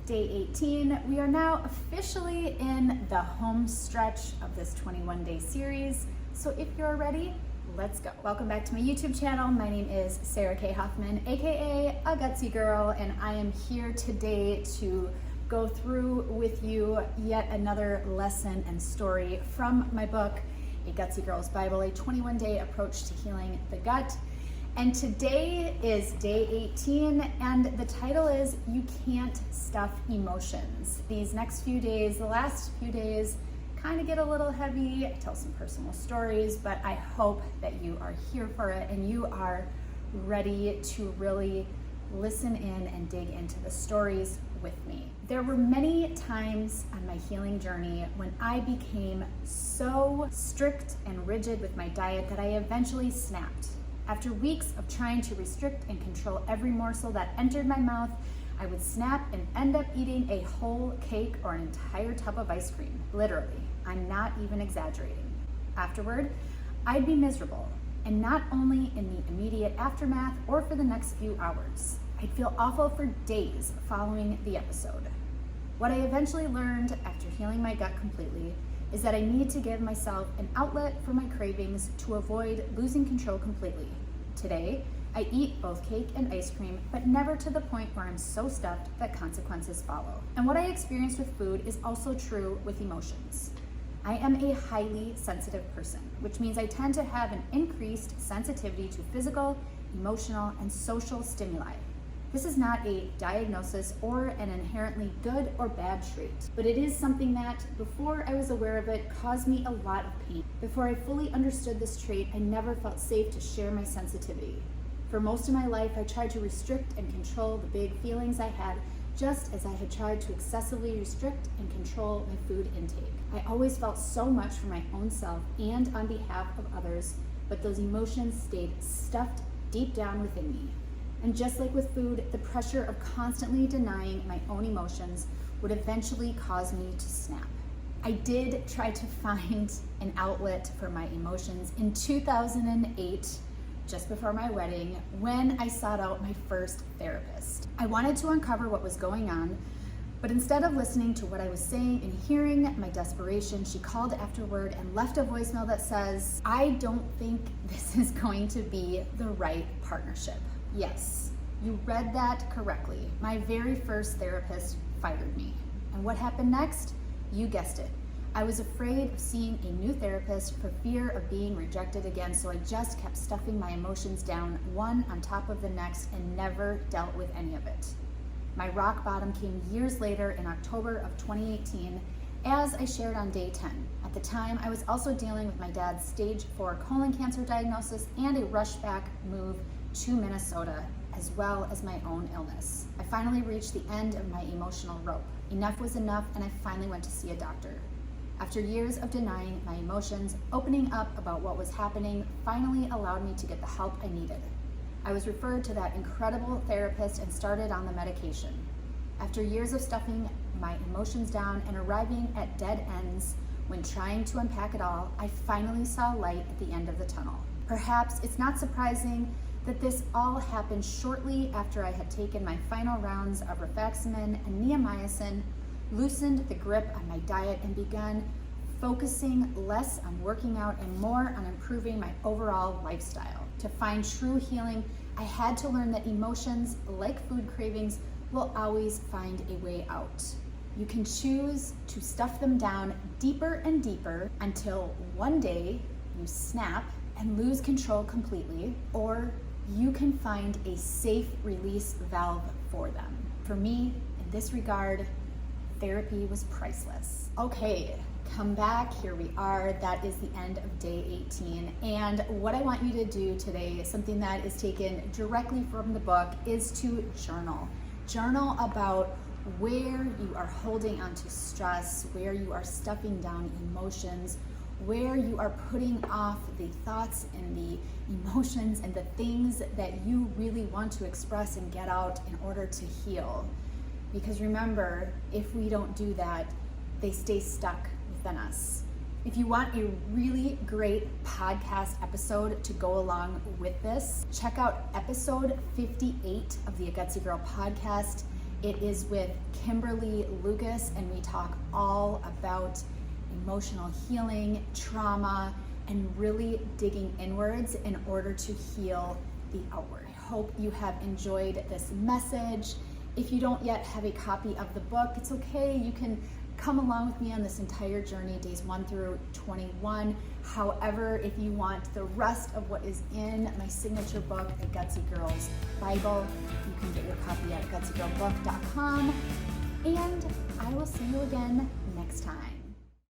Day 18. We are now officially in the home stretch of this 21-day series. So if you're ready, let's go. Welcome back to my YouTube channel. My name is Sarah K. Huffman, aka A Gutsy Girl, and I am here today to go through with you yet another lesson and story from my book, A Gutsy Girl's Bible, a 21-day approach to healing the gut. And today is day 18, and the title is You Can't Stuff Emotions. These next few days, the last few days, kind of get a little heavy. I tell some personal stories, but I hope that you are here for it and you are ready to really listen in and dig into the stories with me. There were many times on my healing journey when I became so strict and rigid with my diet that I eventually snapped. After weeks of trying to restrict and control every morsel that entered my mouth, I would snap and end up eating a whole cake or an entire tub of ice cream. Literally, I'm not even exaggerating. Afterward, I'd be miserable, and not only in the immediate aftermath or for the next few hours. I'd feel awful for days following the episode. What I eventually learned after healing my gut completely is that I need to give myself an outlet for my cravings to avoid losing control completely. Today, I eat both cake and ice cream, but never to the point where I'm so stuffed that consequences follow. And what I experienced with food is also true with emotions. I am a highly sensitive person, which means I tend to have an increased sensitivity to physical, emotional, and social stimuli. This is not a diagnosis or an inherently good or bad trait, but it is something that, before I was aware of it, caused me a lot of pain. Before I fully understood this trait, I never felt safe to share my sensitivity. For most of my life, I tried to restrict and control the big feelings I had, just as I had tried to excessively restrict and control my food intake. I always felt so much for my own self and on behalf of others, but those emotions stayed stuffed deep down within me. And just like with food, the pressure of constantly denying my own emotions would eventually cause me to snap. I did try to find an outlet for my emotions in 2008, just before my wedding, when I sought out my first therapist. I wanted to uncover what was going on, but instead of listening to what I was saying and hearing my desperation, she called afterward and left a voicemail that says, "I don't think this is going to be the right partnership." Yes, you read that correctly. My very first therapist fired me. And what happened next? You guessed it. I was afraid of seeing a new therapist for fear of being rejected again, so I just kept stuffing my emotions down one on top of the next and never dealt with any of it. My rock bottom came years later in October of 2018, as I shared on day 10. At the time, I was also dealing with my dad's stage 4 colon cancer diagnosis and a rush back move to Minnesota, as well as my own illness. I finally reached the end of my emotional rope. Enough was enough, and I finally went to see a doctor. After years of denying my emotions, opening up about what was happening finally allowed me to get the help I needed. I was referred to that incredible therapist and started on the medication. After years of stuffing my emotions down and arriving at dead ends when trying to unpack it all, I finally saw light at the end of the tunnel. Perhaps it's not surprising that this all happened shortly after I had taken my final rounds of rifaximin and neomycin, loosened the grip on my diet, and begun focusing less on working out and more on improving my overall lifestyle. To find true healing, I had to learn that emotions, like food cravings, will always find a way out. You can choose to stuff them down deeper and deeper until one day you snap and lose control completely, or you can find a safe release valve for them. For me, in this regard, therapy was priceless. Okay, come back, here we are. That is the end of day 18. And what I want you to do today, something that is taken directly from the book, is to journal. Journal about where you are holding onto stress, where you are stuffing down emotions, where you are putting off the thoughts and the emotions and the things that you really want to express and get out in order to heal. Because remember, if we don't do that, they stay stuck within us. If you want a really great podcast episode to go along with this, check out episode 58 of the A Gutsy Girl podcast. It is with Kimberly Lucas, and we talk all about emotional healing, trauma, and really digging inwards in order to heal the outward. I hope you have enjoyed this message. If you don't yet have a copy of the book, it's okay. You can come along with me on this entire journey, days 1 through 21. However, if you want the rest of what is in my signature book, The Gutsy Girl's Bible, you can get your copy at gutsygirlbook.com. And I will see you again next time.